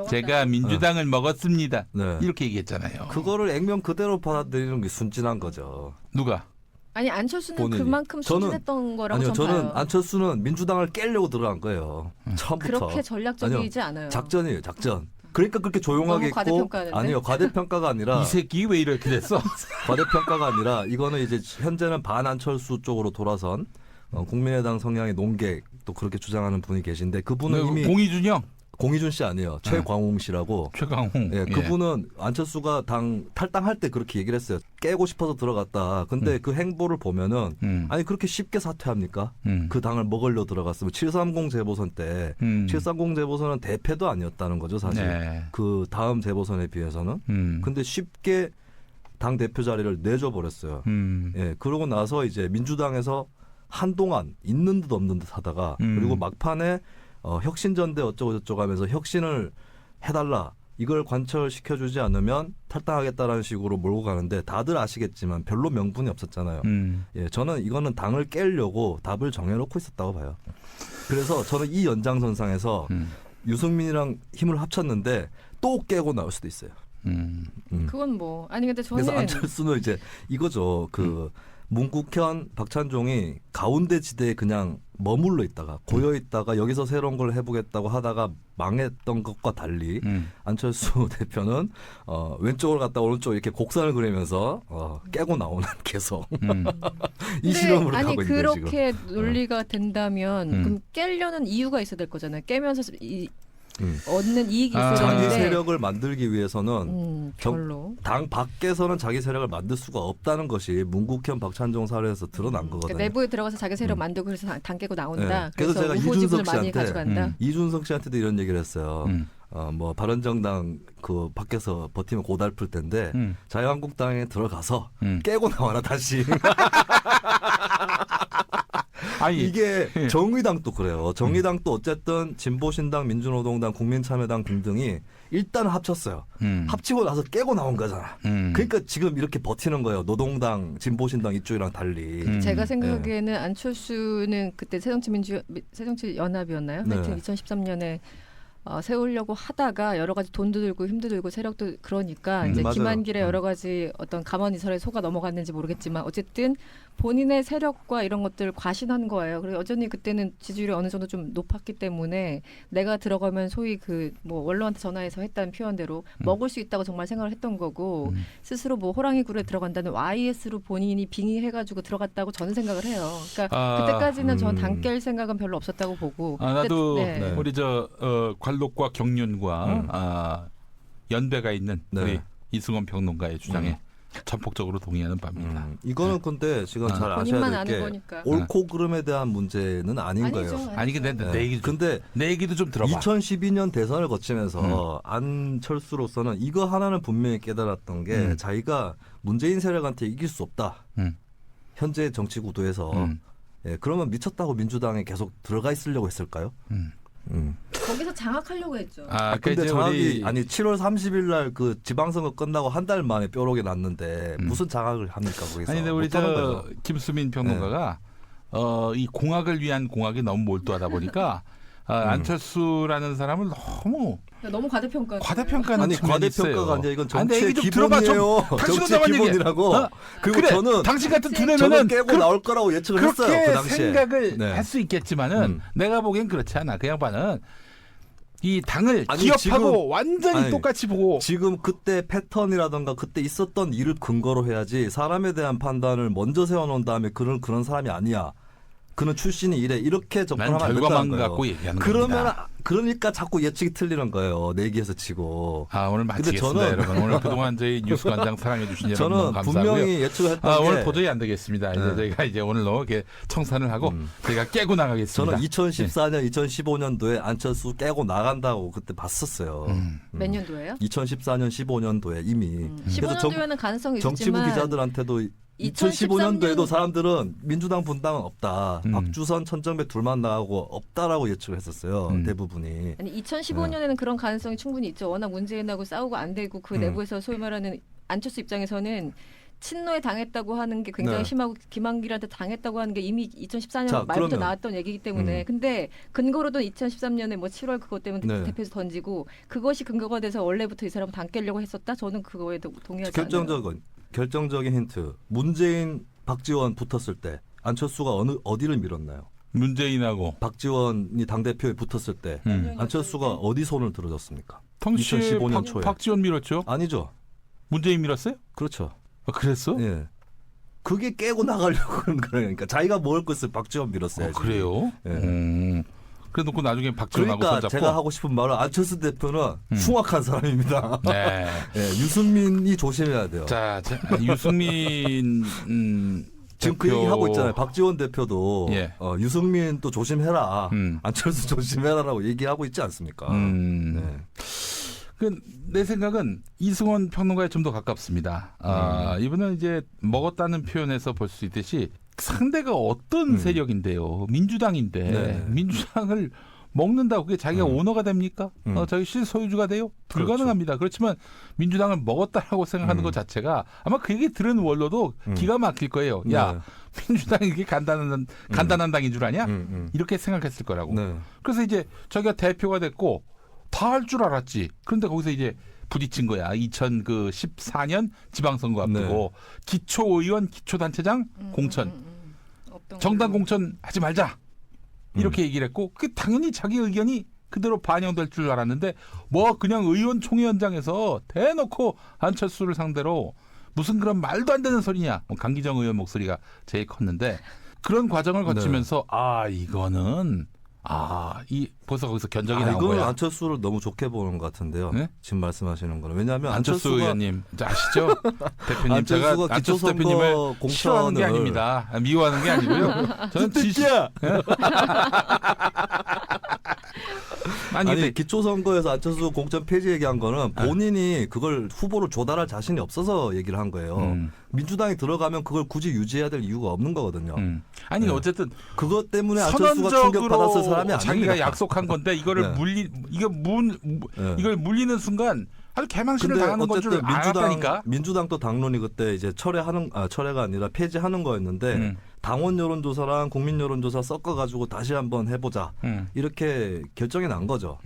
제가 민주당을 먹었습니다. 네. 이렇게 얘기했잖아요. 그거를 액면 그대로 받아들이는 게 순진한 거죠. 누가? 아니 안철수는 본인이. 그만큼 저는- 수준했던 거라고 아니요, 저는 저는 봐요. 안철수는 민주당을 깨려고 들어간 거예요. 처음부터. 그렇게 전략적이지 않아요. 작전이에요, 작전. 그러니까 그렇게 조용하게 너무 있고 과대평가하는데? 아니요, 과대평가가 아니라 이 새끼 왜 이렇게 됐어? 과대평가가 아니라 이거는 이제 현재는 반안철수 쪽으로 돌아선 국민의당 성향의 논객 또 그렇게 주장하는 분이 계신데 그분은 이미 공희준형, 공희준 씨 아니에요. 최광웅 씨라고. 최강홍. 예, 그분은 안철수가 당 탈당할 때 그렇게 얘기를 했어요. 깨고 싶어서 들어갔다. 근데 그 행보를 보면은 아니 그렇게 쉽게 사퇴합니까? 그 당을 먹으려 들어갔으면 730 재보선 때 730 재보선은 대패도 아니었다는 거죠, 사실. 네. 그 다음 재보선에 비해서는. 근데 쉽게 당 대표 자리를 내줘 버렸어요. 예, 그러고 나서 이제 민주당에서 한동안 있는 듯 없는 듯 하다가 그리고 막판에 혁신전대 어쩌고 저쩌고 하면서 혁신을 해달라. 이걸 관철시켜주지 않으면 탈당하겠다라는 식으로 몰고 가는데 다들 아시겠지만 별로 명분이 없었잖아요. 예, 저는 이거는 당을 깨려고 답을 정해놓고 있었다고 봐요. 그래서 저는 이 연장선상에서 유승민이랑 힘을 합쳤는데 또 깨고 나올 수도 있어요. 그건 뭐 아니 근데 저는 그래서 안철수는 이제 이거죠. 그 문국현, 박찬종이 가운데 지대에 그냥 머물러 있다가 고여 있다가 여기서 새로운 걸 해보겠다고 하다가 망했던 것과 달리 안철수 대표는 왼쪽으로 갔다 오른쪽 이렇게 곡선을 그리면서 깨고 나오는 계속 이 실험으로 아니 가고 있는 거예요 지금. 그렇게 논리가 된다면 그럼 깨려는 이유가 있어야 될 거잖아요. 깨면서 얻는 이익이 있어야 자기 되는데 세력을 만들기 위해서는 별로. 당 밖에서는 자기 세력을 만들 수가 없다는 것이 문국현, 박찬종 사례에서 드러난 거거든요. 그러니까 내부에 들어가서 자기 세력 만들고 그래서 당 깨고 나온다. 네. 그래서 제가 우호 지분을 이준석 많이 씨한테 가져간다. 이준석 씨한테도 이런 얘기를 했어요. 뭐 바른정당 그 밖에서 버티면 고달플 텐데 자유한국당에 들어가서 깨고 나와라 다시. 아니, 이게 정의당도 그래요. 정의당도 어쨌든 진보신당, 민주노동당, 국민참여당 등등이 일단 합쳤어요. 합치고 나서 깨고 나온 거잖아. 그러니까 지금 이렇게 버티는 거예요. 노동당, 진보신당 이쪽이랑 달리. 제가 생각하기에는 안철수는 그때 새정치연합이었나요? 네. 하여튼 2013년에 세우려고 하다가 여러 가지 돈도 들고 힘도 들고 세력도 그러니까 이제 맞아요. 김한길의 여러 가지 어떤 감언이설에 속아 넘어갔는지 모르겠지만 어쨌든 본인의 세력과 이런 것들을 과신한 거예요. 그리고 여전히 그때는 지지율이 어느 정도 좀 높았기 때문에 내가 들어가면 소위 그 뭐 원로한테 전화해서 했다는 표현대로 먹을 수 있다고 정말 생각을 했던 거고 스스로 뭐 호랑이 굴에 들어간다는 YS로 본인이 빙의해가지고 들어갔다고 저는 생각을 해요. 그러니까 그때까지는 전 당 깰 생각은 별로 없었다고 보고. 나도 네. 우리 관록과 경륜과 연배가 있는 네. 우리 이승원 평론가의 주장에 전폭적으로 동의하는 바입니다. 이거는 근데 지금 잘 본인만 아셔야 될 아는 게 거니까. 옳고 그름에 대한 문제는 아닌 아니죠, 거예요. 아니죠. 아니 근데 네. 내 얘기도 좀 들어봐. 2012년 대선을 거치면서 안철수로서는 이거 하나는 분명히 깨달았던 게 자기가 문재인 세력한테 이길 수 없다. 현재 정치 구도에서 예, 그러면 미쳤다고 민주당에 계속 들어가 있으려고 했을까요? 거기서 장악하려고 했죠. 근데 이제 장악이 아니 7월 30일 날 그 지방선거 끝나고 한 달 만에 뾰록이 났는데 무슨 장악을 합니까 거기서? 아니 근데 우리 못하는 거예요. 김수민 평론가가 이 공학을 위한 공학이 너무 몰두하다 보니까 안철수라는 사람을 너무 과대평가하는 아니 측면이 있어요. 과대평가가 아니라 이건 아니, 근데 정치의 얘기 좀 들어봐, 기본이에요. 당신도 정치의 나만 얘기해. 기본이라고. 그리고 그래, 저는 당신 같은 저는 두뇌면은 깨고 나올 거라고 예측을 했어요. 그렇게 그 당시에. 생각을 네. 할 수 있겠지만은 내가 보기엔 그렇지 않아. 그 양반은 이 당을 아니, 기업하고 지금- 완전히 아니, 똑같이 보고 지금 그때 패턴이라던가 그때 있었던 일을 근거로 해야지 사람에 대한 판단을 먼저 세워놓은 다음에 그런 사람이 아니야. 그는 출신이 이래 이렇게 난 접근하면 안 결과만 된다는 거예요. 갖고 얘기하는 그러면 겁니다. 그러니까 자꾸 예측이 틀리는 거예요. 내기에서 치고. 오늘 근데 마치겠습니다, 저는- 여러분. 오늘 그동안 저희 뉴스관장 사랑해 주신 여러분 너무 저는 감사하고요. 분명히 예측을 했던 게 오늘 도저히 안 되겠습니다. 이제 네. 저희가 이제 오늘로 이렇게 청산을 하고 저희가 깨고 나가겠습니다. 저는 2014년, 2015년도에 안철수 깨고 나간다고 그때 봤었어요. 몇 년도예요? 2014년, 15년도에 이미. 그래서 15년도에는 가능성이 정치부 있었지만 기자들한테도 2015년도에도 사람들은 민주당 분당은 없다. 박주선, 천정배 둘만 나가고 없다라고 예측을 했었어요. 대부분이. 아니 2015년에는 그런 가능성이 충분히 있죠. 워낙 문재인하고 싸우고 안 되고 그 내부에서 소위 말하는 안철수 입장에서는 친노에 당했다고 하는 게 굉장히 네. 심하고 김한길한테 당했다고 하는 게 이미 2014년 자, 말부터 그러면- 나왔던 얘기이기 때문에 근데 근거로도 2013년에 뭐 7월 그것 때문에 네. 대표에서 던지고 그것이 근거가 돼서 원래부터 이 사람은 당 깨려고 했었다. 저는 그거에 동의하지 않아요. 결정적인 힌트. 문재인, 박지원 붙었을 때 안철수가 어디를 밀었나요? 문재인하고 박지원이 당대표에 붙었을 때 안철수가 어디 손을 들어줬습니까? 당시에 2015년 초에. 박지원 밀었죠. 아니죠. 문재인 밀었어요? 그렇죠. 그랬어? 예. 그게 깨고 나가려고 하는 거니까 자기가 먹을 것을 박지원 밀었어야지. 그래요? 예. 그래 놓고 나중에 박지원하고 그러니까 손잡고. 제가 하고 싶은 말은 안철수 대표는 흉악한 사람입니다. 네. 예, 유승민이 조심해야 돼요. 유승민 지금 그 얘기 하고 있잖아요. 박지원 대표도 예. 유승민 또 조심해라. 안철수 조심해라라고 얘기하고 있지 않습니까? 네. 내 생각은 이승원 평론가에 좀 더 가깝습니다. 이분은 이제 먹었다는 표현에서 볼 수 있듯이 상대가 어떤 세력인데요. 민주당인데 네. 민주당을 먹는다고 그게 자기가 오너가 됩니까? 자기 실소유주가 돼요? 불가능합니다. 그렇지만 민주당을 먹었다라고 생각하는 것 자체가 아마 그 얘기 들은 원로도 기가 막힐 거예요. 야, 네. 민주당이 이게 간단한 당인 줄 아냐? 이렇게 생각했을 거라고. 네. 그래서 이제 자기가 대표가 됐고 다 할 줄 알았지. 그런데 거기서 이제 부딪힌 거야. 2014년 지방선거 앞두고 기초의원, 기초단체장 공천. 정당 공천 하지 말자. 이렇게 얘기를 했고 그 당연히 자기 의견이 그대로 반영될 줄 알았는데 뭐 그냥 의원 총회원장에서 대놓고 안철수를 상대로 무슨 그런 말도 안 되는 소리냐. 강기정 의원 목소리가 제일 컸는데 그런 과정을 거치면서 이거는 벌써 거기서 견적이 나온 이거는 거야. 안철수를 너무 좋게 보는 것 같은데요. 네? 지금 말씀하시는 거는 왜냐하면 안철수 안철수가 의원님 이제 아시죠? 대표님 제가 안철수가 안철수 기초선거 대표님을 싫어하는 게 공천을- 아닙니다. 미워하는 게 아니고요. 저는 뜻이야. 아니, 근데 기초선거에서 안철수 공천 폐지 얘기한 거는 본인이 그걸 후보로 조달할 자신이 없어서 얘기를 한 거예요. 민주당이 들어가면 그걸 굳이 유지해야 될 이유가 없는 거거든요. 아니 네. 어쨌든 그것 때문에 안철수가 충격받았을 사람이 아닙니다. 자기가 약속한 건데 이거를 네. 이걸 물리는 순간 아주 개망신을 근데 당하는 건 줄 어쨌든 알았다니까. 민주당도 당론이 그때 이제 철회가 아니라 폐지하는 거였는데 당원 여론조사랑 국민 여론조사 섞어가지고 다시 한번 해보자 이렇게 결정이 난 거죠.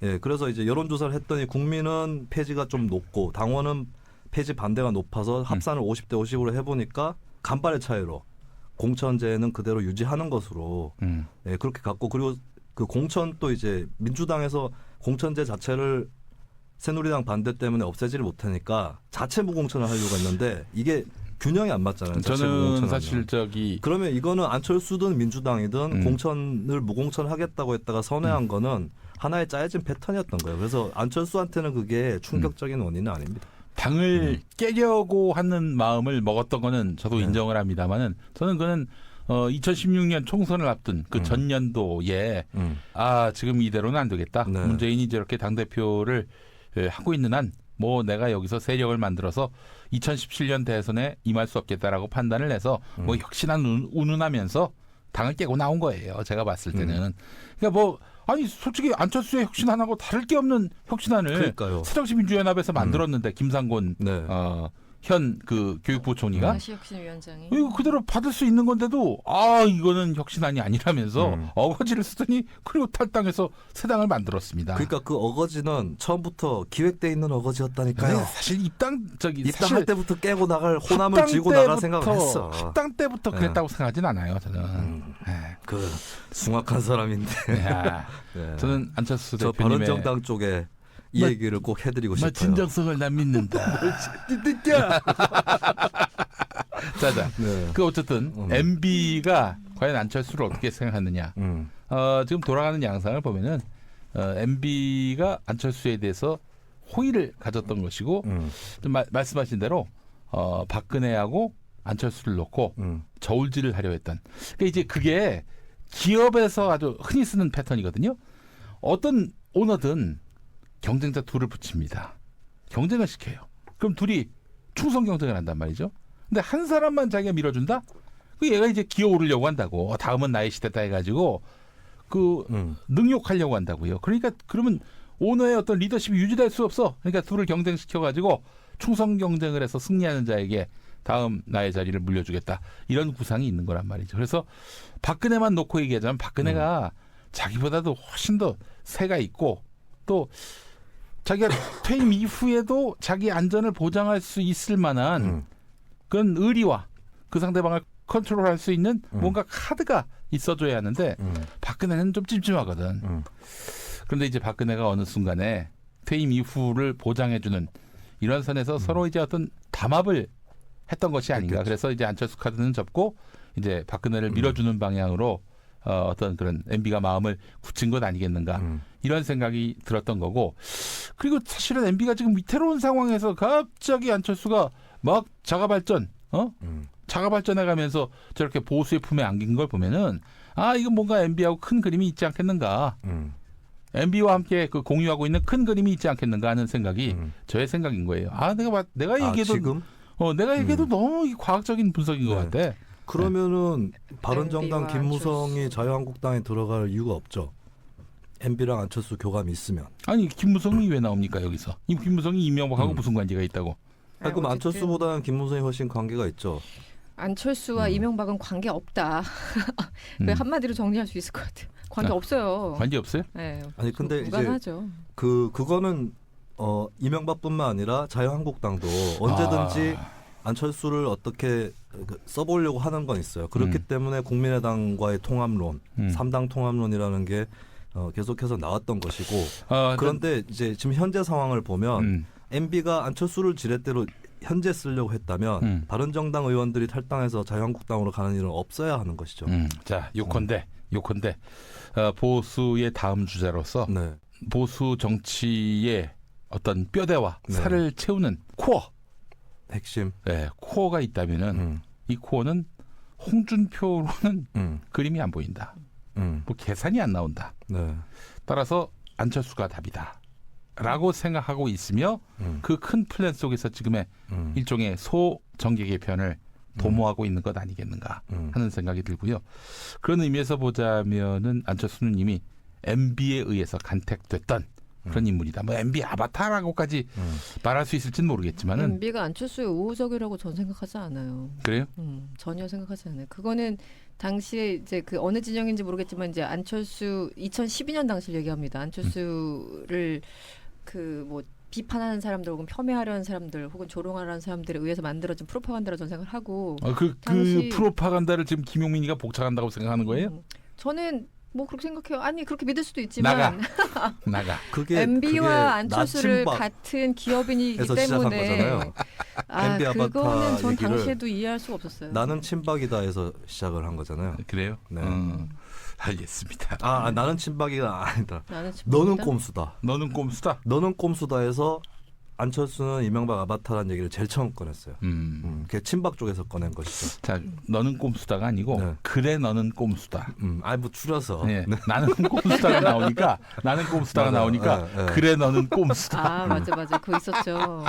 예, 그래서 이제 여론조사를 했더니 국민은 폐지가 좀 높고 당원은 폐지 반대가 높아서 합산을 50대 50으로 해보니까 간발의 차이로 공천제는 그대로 유지하는 것으로 예, 그렇게 갔고 그리고 그 공천 또 이제 민주당에서 공천제 자체를 새누리당 반대 때문에 없애지를 못하니까 자체 무공천을 하려고 했는데 이게 균형이 안 맞잖아요. 저는 사실 그러면 이거는 안철수든 민주당이든 공천을 무공천하겠다고 했다가 선회한 거는 하나의 짜여진 패턴이었던 거예요. 그래서 안철수한테는 그게 충격적인 원인은 아닙니다. 당을 깨려고 하는 마음을 먹었던 거는 저도 인정을 합니다만은 저는 그는 2016년 총선을 앞둔 그 전년도에 지금 이대로는 안 되겠다. 네. 문재인이 저렇게 당대표를 하고 있는 한 뭐 내가 여기서 세력을 만들어서 2017년 대선에 임할 수 없겠다라고 판단을 해서 뭐 혁신한 운운하면서 당을 깨고 나온 거예요. 제가 봤을 때는. 그러니까 뭐 아니 솔직히 안철수의 혁신안하고 다를 게 없는 혁신안을 그러니까요. 새정치민주연합에서 만들었는데 김상곤 네. 현 그 교육부 총리가 다시혁신위원장이 이거 그대로 받을 수 있는 건데도 이거는 혁신안이 아니라면서 어거지를 쓰더니 그리고 탈당해서 새 당을 만들었습니다. 그러니까 그 어거지는 처음부터 기획돼 있는 어거지였다니까요. 사실 입당할 때부터 깨고 나갈 호남을 쥐고 나갈 생각을 했어. 합당 때부터 그랬다고 생각하진 않아요. 저는. 그 숭악한 사람인데. 네. 저는 안철수 저 대표님의 바른정당 쪽에 이 얘기를 꼭 해드리고 싶어요. 진정성을 난 믿는다. 자자. 네. 그 어쨌든 MB가 과연 안철수를 어떻게 생각하느냐. 지금 돌아가는 양상을 보면은 MB가 안철수에 대해서 호의를 가졌던 것이고 좀 말씀하신 대로 박근혜하고 안철수를 놓고 저울질을 하려 했던. 그러니까 이제 그게 기업에서 아주 흔히 쓰는 패턴이거든요. 어떤 오너든 경쟁자 둘을 붙입니다. 경쟁을 시켜요. 그럼 둘이 충성 경쟁을 한단 말이죠. 근데 한 사람만 자기가 밀어준다? 그 얘가 이제 기어오르려고 한다고. 다음은 나의 시대다 해가지고 그 능욕하려고 한다고요. 그러니까 그러면 오너의 어떤 리더십이 유지될 수 없어. 그러니까 둘을 경쟁시켜가지고 충성 경쟁을 해서 승리하는 자에게 다음 나의 자리를 물려주겠다. 이런 구상이 있는 거란 말이죠. 그래서 박근혜만 놓고 얘기하자면 박근혜가 자기보다도 훨씬 더 세가 있고 또 자기가 퇴임 이후에도 자기 안전을 보장할 수 있을 만한 그런 의리와 그 상대방을 컨트롤할 수 있는 뭔가 카드가 있어줘야 하는데 박근혜는 좀 찜찜하거든. 그런데 이제 박근혜가 어느 순간에 퇴임 이후를 보장해주는 이런 선에서 서로 이제 어떤 담합을 했던 것이 아닌가. 그렇겠죠. 그래서 이제 안철수 카드는 접고 이제 박근혜를 밀어주는 방향으로 어떤 그런 MB가 마음을 굳힌 것 아니겠는가. 이런 생각이 들었던 거고. 그리고 사실은 MB가 지금 위태로운 상황에서 갑자기 안철수가 막 자가발전, 자가발전해가면서 저렇게 보수의 품에 안긴 걸 보면은 이건 뭔가 MB하고 큰 그림이 있지 않겠는가. MB와 함께 그 공유하고 있는 큰 그림이 있지 않겠는가 하는 생각이 저의 생각인 거예요. 내가 얘기해도 지금? 내가 얘기해도 너무 과학적인 분석인 것 같아. 그러면은 바른정당 MB와 김무성이 자유한국당에 들어갈 이유가 없죠. MB랑 안철수 교감이 있으면. 아니 김무성이 왜 나옵니까 여기서? 이 김무성이 이명박하고 무슨 관계가 있다고? 그럼 어쨌든 안철수보다는 김무성이 훨씬 관계가 있죠. 안철수와 이명박은 관계 없다. 그 한마디로 정리할 수 있을 것 같아요. 관계 없어요. 관계 없어요? 네, 아니 근데 무관하죠. 이제 그거는 이명박뿐만 아니라 자유한국당도 언제든지 안철수를 어떻게 써보려고 하는 건 있어요. 그렇기 때문에 국민의당과의 통합론, 3당 통합론이라는 게 계속해서 나왔던 것이고 그런데 이제 지금 현재 상황을 보면 MB가 안철수를 지렛대로 현재 쓰려고 했다면 바른정당 의원들이 탈당해서 자유한국당으로 가는 일은 없어야 하는 것이죠. 자, 요컨대 보수의 다음 주자로서 네. 보수 정치의 어떤 뼈대와 네. 살을 채우는 코어, 핵심. 코어가 있다면은 이 코어는 홍준표로는 그림이 안 보인다. 뭐 계산이 안 나온다. 네. 따라서 안철수가 답이다. 라고 생각하고 있으며 그 큰 플랜 속에서 지금의 일종의 소정계 개편을 도모하고 있는 것 아니겠는가 하는 생각이 들고요. 그런 의미에서 보자면은 안철수는 이미 MB에 의해서 간택됐던 그런 인물이다. 뭐 MB 아바타라고까지 말할 수 있을지는 모르겠지만은 MB가 안철수의 우호적이라고 전 생각하지 않아요. 그래요? 전혀 생각하지 않아요. 그거는 당시에 이제 그 어느 진영인지 모르겠지만 이제 안철수 2012년 당시를 얘기합니다. 안철수를 그 뭐 비판하는 사람들 혹은 폄훼하려는 사람들 혹은 조롱하려는 사람들에 의해서 만들어진 프로파간다라고 저는 생각을 하고 그 당시- 프로파간다를 지금 김용민이가 복잡한다고 생각하는 거예요? 저는 뭐 그렇게 생각해요. 아니 그렇게 믿을 수도 있지만 나가. 그게 MB와 안철수를 나침반 같은 기업인이기 에서 시작한 때문에 거잖아요. MB 아바타 그거는 전 얘기를 당시에도 이해할 수가 없었어요. 나는 친박이다에서 시작을 한 거잖아요. 그래요? 네. 알겠습니다. 나는 친박이가 아니다. 나는 지금 너는 일단 꼼수다. 너는 꼼수다. 너는 꼼수다에서 안철수는 이명박 아바타라는 얘기를 제일 처음 꺼냈어요. 그게 친박 쪽에서 꺼낸 것이죠. 자, 너는 꼼수다가 아니고 네. 그래 너는 꼼수다. 뭐 줄여서. 네. 나는 꼼수다가 나오니까 나는 꼼수다가 맞아요. 나오니까 네, 네. 그래 너는 꼼수다. 아 맞아 그거 있었죠.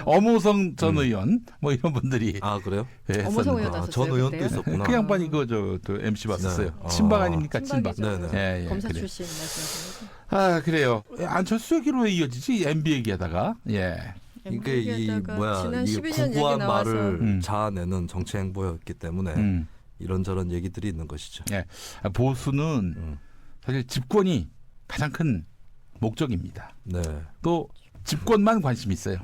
어무성 전 의원 뭐 이런 분들이 그래요? 어무성 했었는데 의원 전 나섰어요, 의원도 그때요? 있었구나. 그 양반이 그저 MC 봤었어요. 네. 친박 아닙니까 친박. 친박이죠. 네네. 검사 그래요. 출신 말씀하시는 거죠. 아 그래요. 안철수 얘기로 이어지지 MB 얘기하다가 이게 이 지난 이 12년 얘기 구구한 나와서 말을 자아내는 정치 행보였기 때문에 이런저런 얘기들이 있는 것이죠. 예. 보수는 사실 집권이 가장 큰 목적입니다. 네. 또 집권만 관심이 있어요.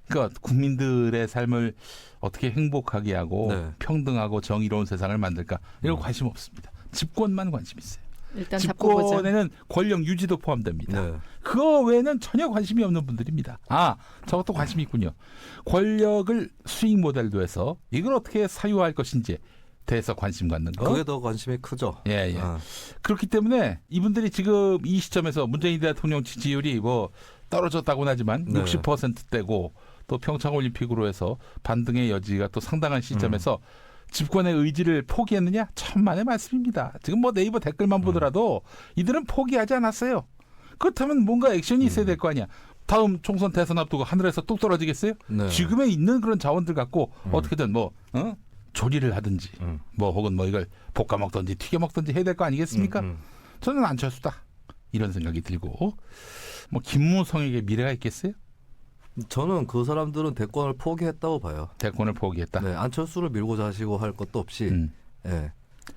그러니까 국민들의 삶을 어떻게 행복하게 하고 네. 평등하고 정의로운 세상을 만들까 이런 거 관심 없습니다. 집권만 관심 있어요. 일단 잡고 보자. 집권에는 권력 유지도 포함됩니다. 네. 그거 외에는 전혀 관심이 없는 분들입니다. 저것도 관심이 있군요. 권력을 수익 모델로 해서 이걸 어떻게 사유할 것인지에 대해서 관심 갖는 거. 그게 더 관심이 크죠. 예. 그렇기 때문에 이분들이 지금 이 시점에서 문재인 대통령 지지율이 뭐 떨어졌다고는 하지만 네. 60%대고 또 평창올림픽으로 해서 반등의 여지가 또 상당한 시점에서 집권의 의지를 포기했느냐? 천만의 말씀입니다. 지금 뭐 네이버 댓글만 보더라도 이들은 포기하지 않았어요. 그렇다면 뭔가 액션이 있어야 될 거 아니야. 다음 총선 대선 앞두고 하늘에서 뚝 떨어지겠어요? 네. 지금에 있는 그런 자원들 갖고 어떻게든 조리를 하든지 뭐 혹은 뭐 이걸 볶아 먹든지 튀겨 먹든지 해야 될 거 아니겠습니까? 저는 안철수다 이런 생각이 들고 뭐 김무성에게 미래가 있겠어요? 저는 그 사람들은 대권을 포기했다고 봐요. 대권을 포기했다. 네, 안철수를 밀고 자시고 할 것도 없이 예.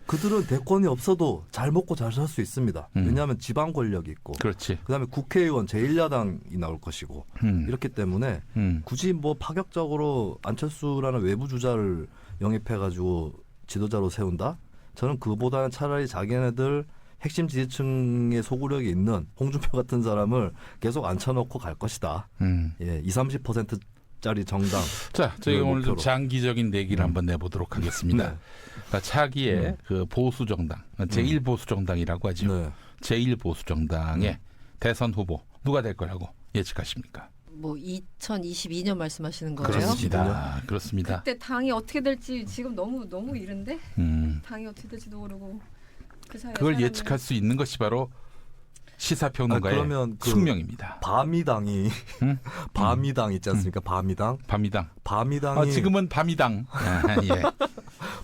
그들은 대권이 없어도 잘 먹고 잘 살 수 있습니다. 왜냐하면 지방 권력이 있고 그렇지. 그다음에 국회의원 제1야당이 나올 것이고 이렇기 때문에 굳이 뭐 파격적으로 안철수라는 외부 주자를 영입해가지고 지도자로 세운다? 저는 그보다는 차라리 자기네들 핵심 지지층의 소구력이 있는 홍준표 같은 사람을 계속 앉혀놓고 갈 것이다. 예, 20, 30%짜리 정당. 자, 저희가 오늘 좀 목표로. 장기적인 내기를 한번 내보도록 하겠습니다. 네. 그러니까 차기의 그 보수 정당, 제1보수 정당이라고 하죠. 네. 제1보수 정당의 대선 후보 누가 될 거라고 예측하십니까? 뭐 2022년 말씀하시는 거예요? 그렇습니다. 그때 당이 어떻게 될지 지금 너무 이른데 음, 당이 어떻게 될지도 모르고 그 사이에 그걸 사람이- 예측할 수 있는 것이 바로 시사평론가의 그러면 그 숙명입니다. 밤이당이 밤이당 있지 않습니까? 밤이당. 밤이당. 밤이당이 지금은 밤이당. 예.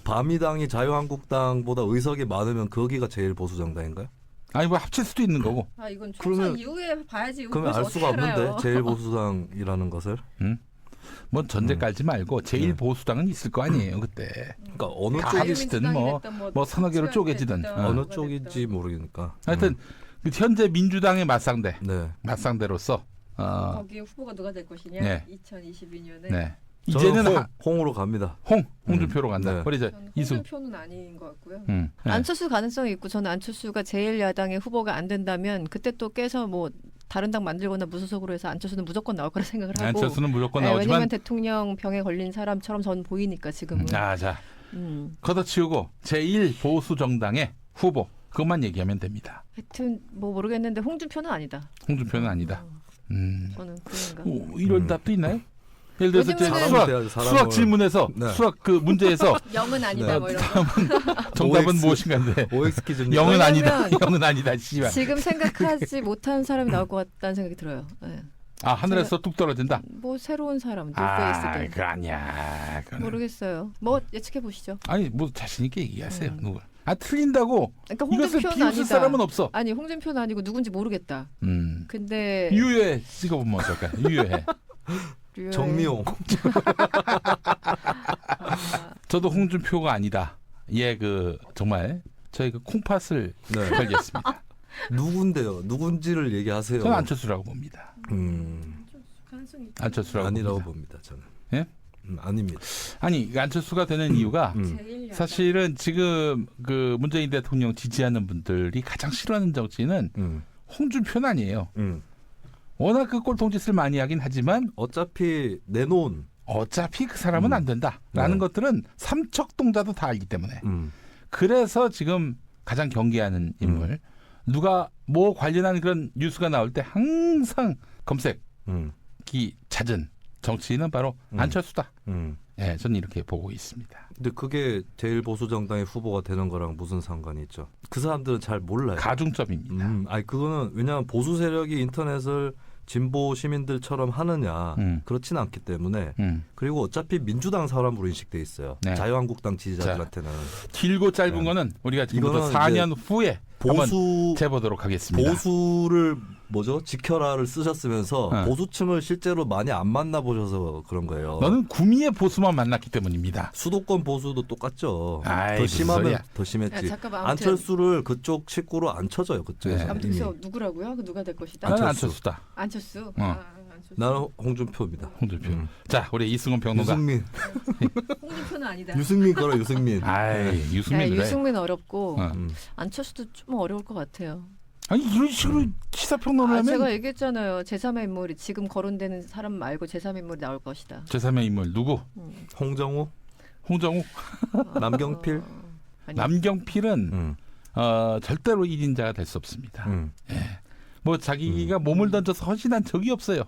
밤이당이 자유한국당보다 의석이 많으면 거기가 제일 보수 정당인가요? 아니 뭐 합칠 수도 있는 거고. 이건 총선 그러면- 이후에 봐야지. 이거 그러면 알 어떻게 수가 알아요? 없는데 제일 보수당이라는 것을. 뭐 전제 깔지 말고 제1보수당은 있을 거 아니에요 그때. 그러니까 어느 다 쪽이 하시든 뭐 서너 개로 쪼개지든. 어느 쪽인지 모르니까. 하여튼 그 현재 민주당의 네. 맞상대로서 거기에 후보가 누가 될 것이냐? 네. 2022년에 네. 저는 이제는 홍으로 갑니다. 홍준표로 간다. 네. 우리 이제 이수. 홍준표는 아닌 것 같고요. 네. 안철수 가능성이 있고 저는 안철수가 제1야당의 후보가 안 된다면 그때 또 깨서 뭐 다른 당 만들거나 무소속으로 해서 안철수는 무조건 나올 거라 생각을 하고. 안철수는 무조건 네, 나오지만 왜냐면 대통령 병에 걸린 사람처럼 저는 보이니까 지금은. 자 음. 걷어치우고 제1보수 정당의 후보 그것만 얘기하면 됩니다. 하여튼 뭐 모르겠는데 홍준표는 아니다. 홍준표는 아니다. 저는 그 생각. 이런 답도 있나요? 예를 들어서 이제 왜냐면은 수학 질문에서 네. 수학 그 문제에서 0은 아니다 네. 뭐 이런 거. 정답은 OX. 무엇인가인데 OX 퀴즈 0은 아니다. 왜냐면 0은 아니다. 씨발. 지금 생각하지 못한 사람이 나올 것 같다는 생각이 들어요. 네. 아 하늘에서 뚝 떨어진다. 뭐 새로운 사람 누구 아 있을 때 그거 아니야. 그거는. 모르겠어요. 뭐 예측해 보시죠. 아니 뭐 자신 있게 얘기하세요. 누구? 아 틀린다고. 그러니까 이것을 홍준표는 비웃을 아니다. 사람은 없어. 아니 홍준표는 아니고 누군지 모르겠다. 근데 유효해 찍어보면 어떨까? 유효해. 류엘- 정미용. 저도 홍준표가 아니다. 예, 그 정말 저희 그 콩팥을 네. 걸겠습니다. 누군데요? 누군지를 얘기하세요. 저는 안철수라고 봅니다. 가능성이 있죠. 안철수라고 아니라고 봅니다. 봅니다. 저는. 예? 아닙니다. 아니 안철수가 되는 이유가 제일 약간 사실은 지금 그 문재인 대통령 지지하는 분들이 가장 싫어하는 정치인은 홍준표는 아니에요. 워낙 그 꼴통짓을 많이 하긴 하지만 어차피 내놓은 어차피 그 사람은 안 된다라는 네. 것들은 삼척동자도 다 알기 때문에 그래서 지금 가장 경계하는 인물 누가 뭐 관련한 그런 뉴스가 나올 때 항상 검색이 잦은 정치인은 바로 안철수다. 예, 저는 이렇게 보고 있습니다. 근데 그게 제일 보수 정당의 후보가 되는 거랑 무슨 상관이 있죠? 그 사람들은 잘 몰라요. 가중점입니다. 아니 그거는 왜냐하면 보수 세력이 인터넷을 진보 시민들처럼 하느냐 그렇지는 않기 때문에 그리고 어차피 민주당 사람으로 인식돼 있어요. 네. 자유한국당 지지자들한테는 길고 짧은 네. 거는 우리가 지금부터 이거는 4년 후에 한번 보수 재보도록 하겠습니다. 보수를 뭐죠? 지켜라를 쓰셨으면서 어. 보수층을 실제로 많이 안 만나 보셔서 그런 거예요. 너는 구미의 보수만 만났기 때문입니다. 수도권 보수도 똑같죠. 아이, 더 무슨 심하면 소리야. 더 심했지. 야, 잠깐만, 아무튼. 안철수를 그쪽 식구로 안 쳐줘요. 그쪽에서. 네. 아무튼 그래서 누구라고요? 그 누가 될 것이다? 나는 안철수. 안철수다. 안철수. 안철수. 나는 홍준표입니다. 홍준표. 자, 우리 이승훈 평론가. 유승민, 홍준표는 아니다. 유승민 걸어 유승민. 아이, 야, 유승민 그래. 유승민 어렵고 어. 안철수도 좀 어려울 것 같아요. 아니 이런 식으로 시사평론을 하면 제가 얘기했잖아요. 제3의 인물이 지금 거론되는 사람 말고 제3의 인물이 나올 것이다. 제3의 인물 누구? 홍정우, 홍정욱, 남경필. 아니, 남경필은 절대로 1인자가 될 수 없습니다. 뭐 자기가 몸을 던져서 헌신한 적이 없어요.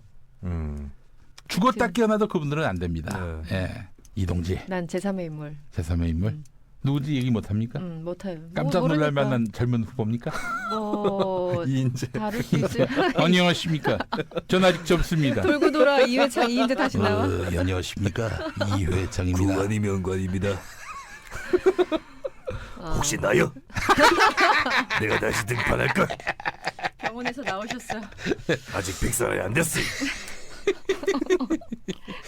죽었다 깨어나도 그분들은 안 됩니다. 네. 예. 이동지 난 제3의 인물. 제3의 인물 누구지 얘기 못합니까? 못해요. 깜짝 놀랄 모르니까. 만한 젊은 후보입니까? 뭐 이인재. 다를 수 있을. 안녕하십니까? 전 아직 젊습니다. 돌고 돌아 이회창 이인재 다시 나와. 안녕하십니까 이회창입니다. 구관이 명관입니다. 혹시 나요? 내가 다시 등판할까? 병원에서 나오셨어요. 아직 100살이 안 됐어.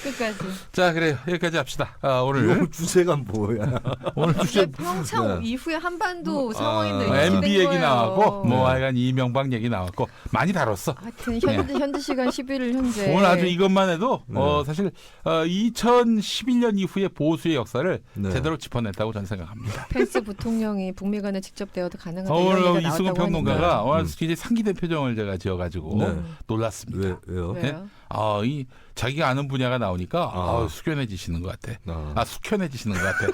끝까지. 자 그래요 여기까지 합시다. 오늘 이거 주제가 뭐야? 오늘 주제 평창 네. 이후에 한반도 상황인데 MB 얘기 거예요. 나왔고 뭐 하여간 이명박 얘기 나왔고 많이 다뤘어. 하여튼 현지 시간 11일 현재. 오늘 아주 이것만 해도 네. 사실 2011년 이후의 보수의 역사를 네. 제대로 짚어냈다고 저는 생각합니다. 펜스 부통령이 북미 간에 직접 대화도 가능하다 오늘 이런 얘기가 이승훈 나왔다고 평론가가 하니까. 오늘 굉장히 상기된 표정을 제가 지어가지고 네. 놀랐습니다. 왜요? 왜요? 이 자기가 아는 분야가 나오니까 아. 숙연해지시는 것 같아. 아. 숙연해지시는 것 같아.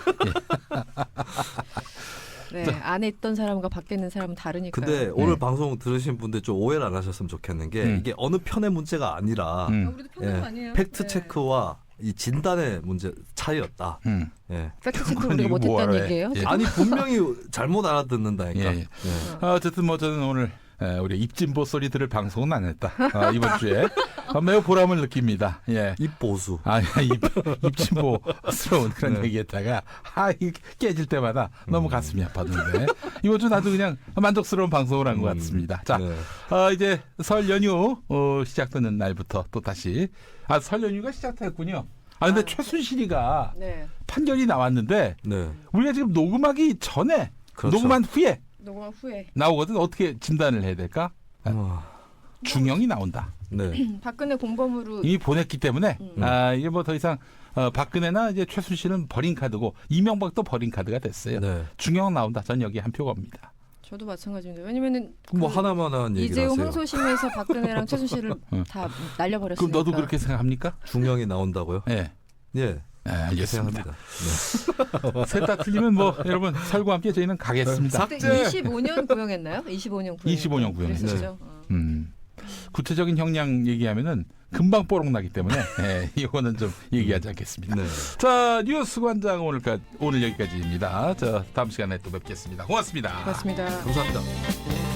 예. 네, 안에 있던 사람과 밖에 있는 사람은 다르니까요. 근데 오늘 방송 들으신 분들 좀 오해를 안 하셨으면 좋겠는 게 이게 어느 편의 문제가 아니라 우리도 평균 예, 아니에요. 팩트 네. 체크와 이 진단의 문제 차이였다. 예. 팩트 체크 그건 우리가 이거 못했다는 뭐하러 해. 얘기예요? 예. 아니 분명히 잘못 알아듣는다니까. 예, 예. 어쨌든 뭐 저는 오늘 우리 입진보 소리 들을 방송은 안 했다. 이번 주에 매우 보람을 느낍니다. 예. 입보수. 입진보스러운 그런 네. 얘기했다가 이게 깨질 때마다 너무 가슴이 아팠는데 이번 주 나도 그냥 만족스러운 방송을 한 것 같습니다. 자, 네. 이제 설 연휴 시작되는 날부터 또 다시 설 연휴가 시작됐군요. 근데 최순실이가 네. 판결이 나왔는데 네. 우리가 지금 녹음하기 전에 그렇죠. 녹음한 후에 녹음 후에 나오거든. 어떻게 진단을 해야 될까? 중형이 나온다. 네. 박근혜 공범으로 이미 보냈기 때문에 이게 뭐 더 이상 박근혜나 이제 최순실은 버린 카드고 이명박도 버린 카드가 됐어요. 네. 중형 나온다. 전 여기 한 표가 옵니다. 저도 마찬가지입니다. 왜냐면은 뭐 그 하나만한 얘기를 이재용 하세요. 항소심에서 박근혜랑 최순실을 다 날려버렸으니까. 그럼 너도 그렇게 생각합니까? 중형이 나온다고요? 예. 예. 알겠습니다. 생각합니다. 셋 다 틀리면 뭐 여러분 설과 함께 저희는 가겠습니다. 그때 25년 구형했나요? 25년 구형. 25년 구형했죠. 그랬었죠. 음. 구체적인 형량 얘기하면은 금방 뽀록 나기 때문에 이거는 좀 얘기하지 않겠습니다. 네. 자, 뉴스 관장 오늘 여기까지입니다. 자, 다음 시간에 또 뵙겠습니다. 고맙습니다. 고맙습니다. 감사합니다.